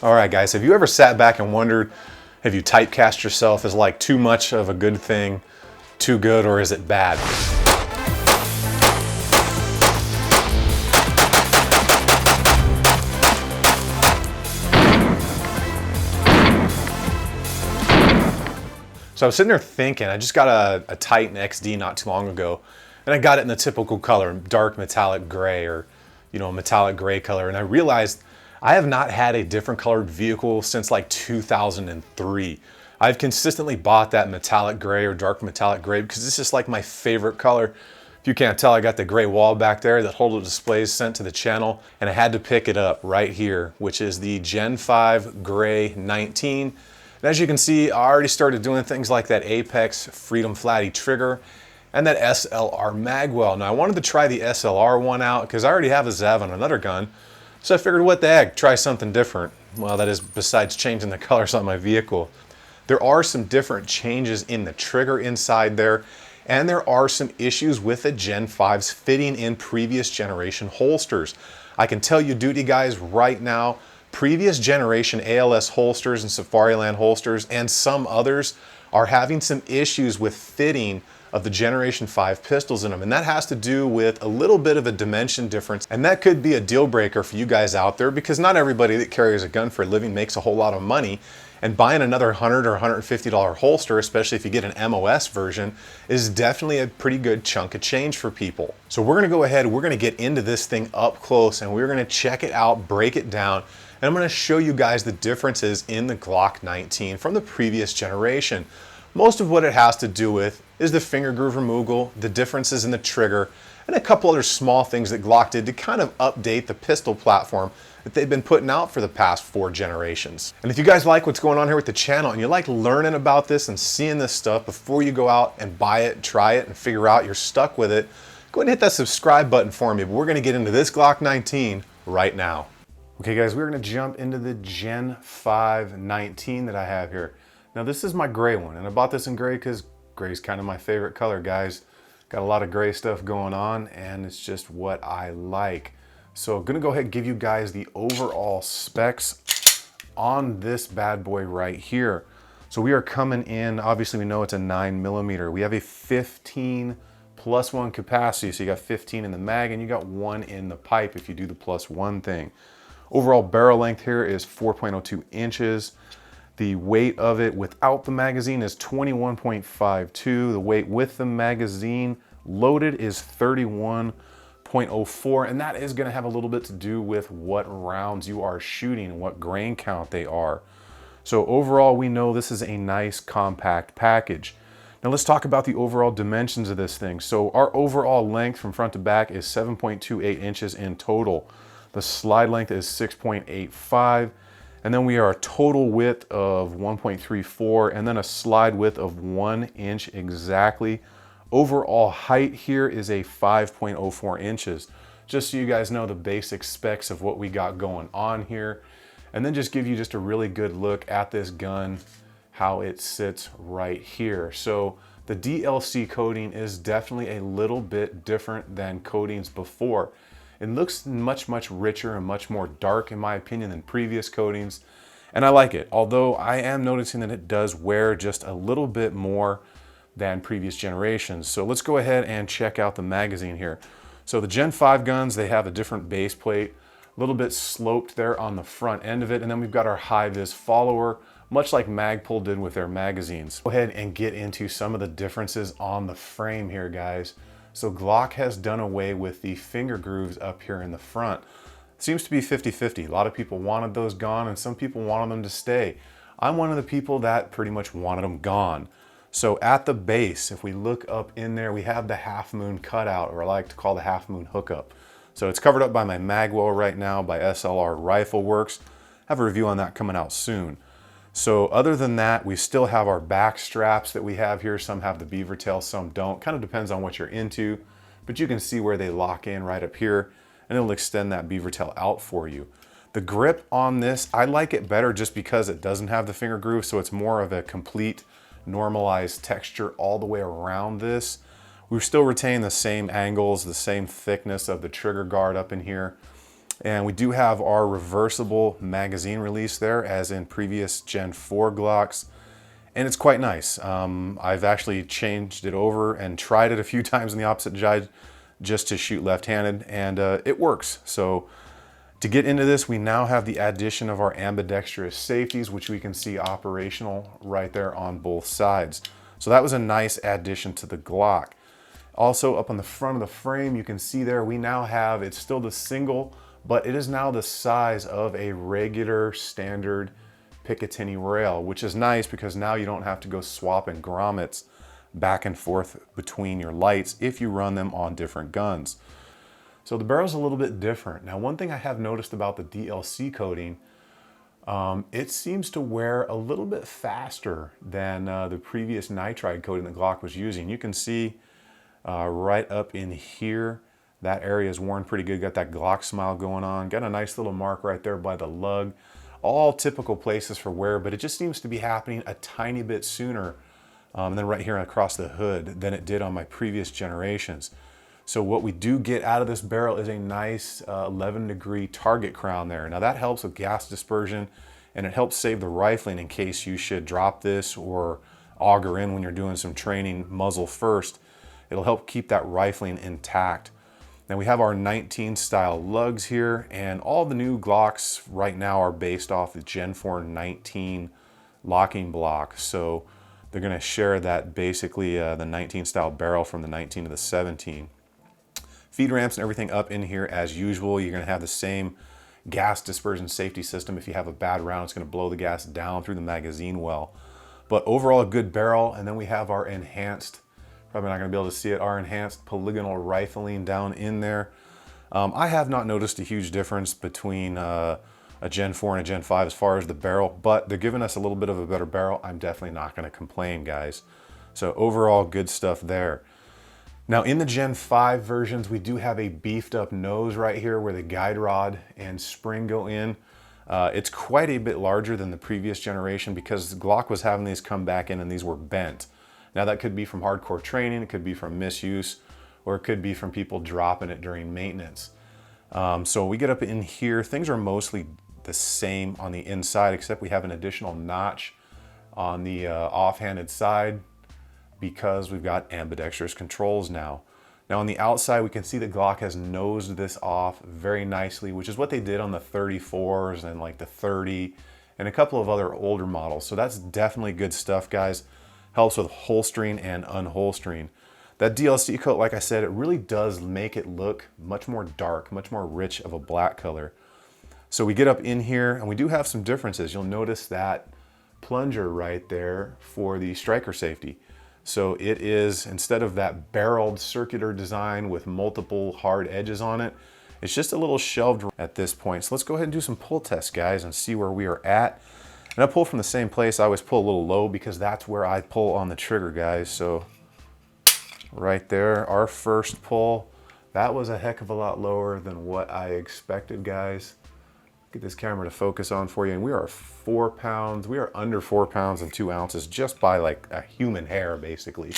All right, guys, have you ever sat back and wondered, have you typecast yourself as like too much of a good thing, too good, or is it bad? So I was sitting there thinking, I just got a Titan XD not too long ago, and I got it in the typical color, dark metallic gray, or a metallic gray color, and I realized I have not had a different colored vehicle since like 2003. I've consistently bought that metallic gray or dark metallic gray because it's just like my favorite color. If you can't tell, I got the gray wall back there that Hold Displays sent to the channel, and I had to pick it up right here, which is the Gen 5 Gray 19. And as you can see, I already started doing things like that Apex Freedom Flatty trigger and that SLR magwell. Now I wanted to try the SLR one out because I already have a ZEV on another gun. So I figured, what the heck, try something different. Well, that is besides changing the colors on my vehicle. There are some different changes in the trigger inside there, and there are some issues with the Gen 5s fitting in previous generation holsters. I can tell you, duty guys, right now, previous generation ALS holsters and Safariland holsters and some others are having some issues with fitting of the Generation 5 pistols in them, and that has to do with a little bit of a dimension difference, and that could be a deal breaker for you guys out there because not everybody that carries a gun for a living makes a whole lot of money, and buying another $100 or $150 holster, especially if you get an MOS version, is definitely a pretty good chunk of change for people. So we're gonna go ahead, we're gonna get into this thing up close, and we're gonna check it out, break it down, and I'm gonna show you guys the differences in the Glock 19 from the previous generation. Most of what it has to do with is the finger groove removal, the differences in the trigger, and a couple other small things that Glock did to kind of update the pistol platform that they've been putting out for the past 4 generations. And if you guys like what's going on here with the channel and you like learning about this and seeing this stuff before you go out and buy it, try it, and figure out you're stuck with it, go ahead and hit that subscribe button for me. But we're gonna get into this Glock 19 right now. Okay guys, we're gonna jump into the Gen 5 19 that I have here. Now this is my gray one, and I bought this in gray because gray is kind of my favorite color, guys. Got a lot of gray stuff going on, and it's just what I like. So I'm gonna go ahead and give you guys the overall specs on this bad boy right here. So we are coming in, obviously we know it's a 9mm. We have a 15 +1 capacity, so you got 15 in the mag, and you got 1 in the pipe if you do the +1 thing. Overall barrel length here is 4.02 inches. The weight of it without the magazine is 21.52. The weight with the magazine loaded is 31.04, and that is going to have a little bit to do with what rounds you are shooting and what grain count they are. So overall, we know this is a nice compact package. Now let's talk about the overall dimensions of this thing. So our overall length from front to back is 7.28 inches in total. The slide length is 6.85. And then we are a total width of 1.34 and then a slide width of 1 inch exactly. Overall height here is a 5.04 inches. Just so you guys know the basic specs of what we got going on here. And then just give you just a really good look at this gun, how it sits right here. So the DLC coating is definitely a little bit different than coatings before. It looks much, much richer and much more dark in my opinion than previous coatings. And I like it, although I am noticing that it does wear just a little bit more than previous generations. So let's go ahead and check out the magazine here. So the Gen 5 guns, they have a different base plate, a little bit sloped there on the front end of it. And then we've got our high-vis follower, much like Magpul did with their magazines. Go ahead and get into some of the differences on the frame here, guys. So Glock has done away with the finger grooves up here in the front. Seems to be 50-50. A lot of people wanted those gone and some people wanted them to stay. I'm one of the people that pretty much wanted them gone. So at the base, if we look up in there, we have the half moon cutout, or I like to call the half moon hookup. So it's covered up by my magwell right now by SLR Rifle Works. I have a review on that coming out soon. So other than that, we still have our back straps that we have here. Some have the beaver tail, some don't. Kind of depends on what you're into, but you can see where they lock in right up here, and it'll extend that beaver tail out for you. The grip on this, I like it better just because it doesn't have the finger groove, so it's more of a complete normalized texture all the way around this. We still retain the same angles, the same thickness of the trigger guard up in here. And we do have our reversible magazine release there, as in previous Gen 4 Glocks. And it's quite nice. I've actually changed it over and tried it a few times in the opposite side just to shoot left-handed, and it works. So to get into this, we now have the addition of our ambidextrous safeties, which we can see operational right there on both sides. So that was a nice addition to the Glock. Also up on the front of the frame, you can see there we now have, it's still the single, but it is now the size of a regular standard Picatinny rail, which is nice because now you don't have to go swapping grommets back and forth between your lights if you run them on different guns. So the barrel's a little bit different. Now, one thing I have noticed about the DLC coating, it seems to wear a little bit faster than the previous nitride coating that Glock was using. You can see right up in here, that area is worn pretty good. Got that Glock smile going on. Got a nice little mark right there by the lug. All typical places for wear, but it just seems to be happening a tiny bit sooner and then right here across the hood than it did on my previous generations. So what we do get out of this barrel is a nice 11-degree target crown there. Now that helps with gas dispersion, and it helps save the rifling in case you should drop this or auger in when you're doing some training muzzle first. It'll help keep that rifling intact. Now we have our 19 style lugs here, and all the new Glocks right now are based off the Gen 4 19 locking block. So they're gonna share that basically the 19 style barrel from the 19 to the 17. Feed ramps and everything up in here as usual. You're gonna have the same gas dispersion safety system. If you have a bad round, it's gonna blow the gas down through the magazine well. But overall, a good barrel. And then we have our enhanced, probably not gonna be able to see it, our enhanced polygonal rifling down in there. I have not noticed a huge difference between a Gen 4 and a Gen 5 as far as the barrel, but they're giving us a little bit of a better barrel. I'm definitely not gonna complain, guys. So overall, good stuff there. Now in the Gen 5 versions, we do have a beefed up nose right here where the guide rod and spring go in. It's quite a bit larger than the previous generation because Glock was having these come back in and these were bent. Now that could be from hardcore training, it could be from misuse, or it could be from people dropping it during maintenance. So we get up in here, things are mostly the same on the inside, except we have an additional notch on the offhanded side because we've got ambidextrous controls now. Now on the outside, we can see that Glock has nosed this off very nicely, which is what they did on the 34s and like the 30 and a couple of other older models. So that's definitely good stuff, guys. Helps with holstering and unholstering. That DLC coat, like I said, it really does make it look much more dark, much more rich of a black color. So we get up in here and we do have some differences. You'll notice that plunger right there for the striker safety. So it is, instead of that barreled circular design with multiple hard edges on it, it's just a little shelved at this point. So let's go ahead and do some pull tests, guys, and see where we are at. And I pull from the same place. I always pull a little low because that's where I pull on the trigger, guys. So right there, our first pull, that was a heck of a lot lower than what I expected, guys. Get this camera to focus on for you, and we are 4 pounds. We are under 4 pounds and 2 ounces just by like a human hair, basically.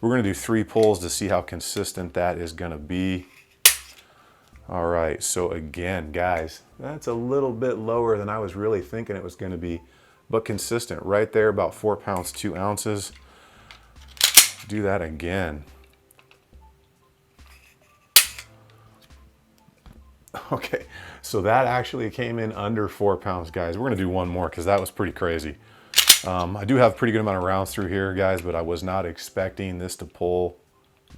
We're gonna do 3 pulls to see how consistent that is gonna be. All right, so again, guys, that's a little bit lower than I was really thinking it was gonna be, but consistent right there, about 4 pounds, 2 ounces. Do that again. Okay, so that actually came in under 4 pounds, guys. We're gonna do one more because that was pretty crazy. I do have a pretty good amount of rounds through here, guys, but I was not expecting this to pull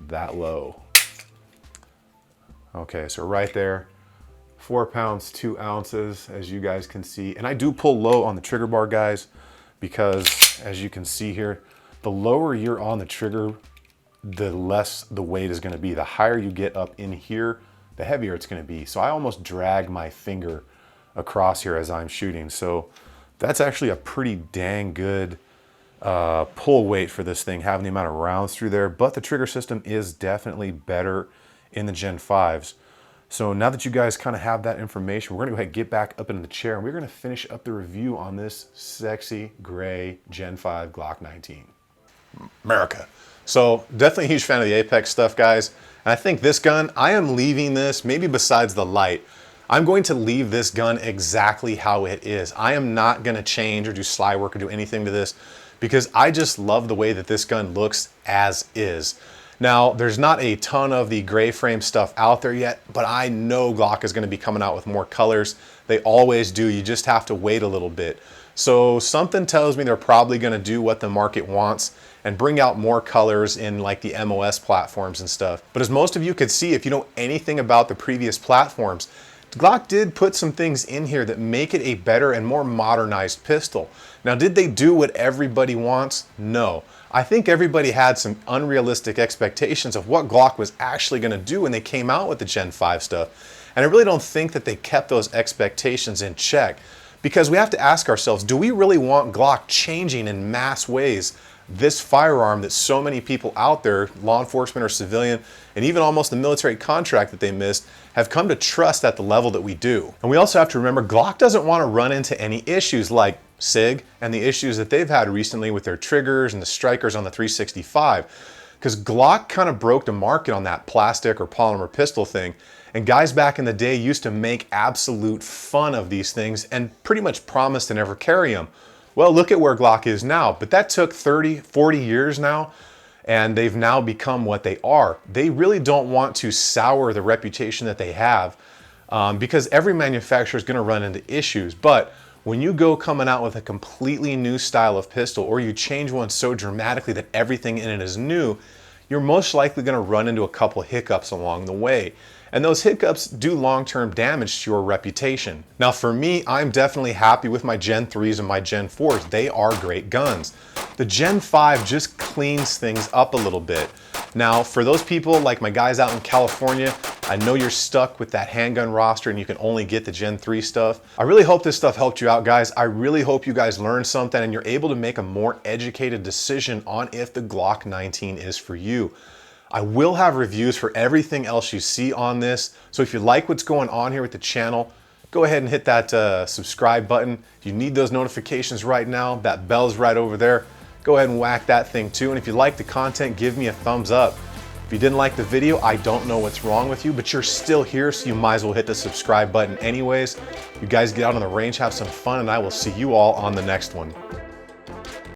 that low. Okay, so right there, 4 pounds, 2 ounces, as you guys can see. And I do pull low on the trigger bar, guys, because as you can see here, the lower you're on the trigger, the less the weight is gonna be. The higher you get up in here, the heavier it's gonna be. So I almost drag my finger across here as I'm shooting. So that's actually a pretty dang good pull weight for this thing, having the amount of rounds through there. But the trigger system is definitely better in the Gen 5s. So now that you guys kind of have that information, we're gonna go ahead and get back up in the chair and we're gonna finish up the review on this sexy gray Gen 5 Glock 19. America. So definitely a huge fan of the Apex stuff, guys. And I think this gun, I am leaving this, maybe besides the light, I'm going to leave this gun exactly how it is. I am not gonna change or do slide work or do anything to this because I just love the way that this gun looks as is. Now, there's not a ton of the gray frame stuff out there yet, but I know Glock is gonna be coming out with more colors. They always do, you just have to wait a little bit. So something tells me they're probably gonna do what the market wants and bring out more colors in like the MOS platforms and stuff. But as most of you could see, if you know anything about the previous platforms, Glock did put some things in here that make it a better and more modernized pistol. Now, did they do what everybody wants? No. I think everybody had some unrealistic expectations of what Glock was actually going to do when they came out with the Gen 5 stuff. And I really don't think that they kept those expectations in check, because we have to ask ourselves, do we really want Glock changing in mass ways this firearm that so many people out there, law enforcement or civilian, and even almost the military contract that they missed, have come to trust at the level that we do? And we also have to remember, Glock doesn't want to run into any issues like SIG and the issues that they've had recently with their triggers and the strikers on the 365, because Glock kind of broke the market on that plastic or polymer pistol thing. And guys back in the day used to make absolute fun of these things and pretty much promised to never carry them. Well, look at where Glock is now, but that took 30, 40 years now, and they've now become what they are. They really don't want to sour the reputation that they have, because every manufacturer is going to run into issues. But when you go coming out with a completely new style of pistol, or you change one so dramatically that everything in it is new, you're most likely going to run into a couple hiccups along the way. And those hiccups do long-term damage to your reputation. Now for me, I'm definitely happy with my Gen 3s and my Gen 4s. They are great guns. The Gen 5 just cleans things up a little bit. Now for those people like my guys out in California, I know you're stuck with that handgun roster and you can only get the Gen 3 stuff. I really hope this stuff helped you out, guys. I really hope you guys learned something and you're able to make a more educated decision on if the Glock 19 is for you. I will have reviews for everything else you see on this. So if you like what's going on here with the channel, go ahead and hit that subscribe button. If you need those notifications right now, that bell's right over there. Go ahead and whack that thing too. And if you like the content, give me a thumbs up. If you didn't like the video, I don't know what's wrong with you, but you're still here, so you might as well hit the subscribe button anyways. You guys get out on the range, have some fun, and I will see you all on the next one.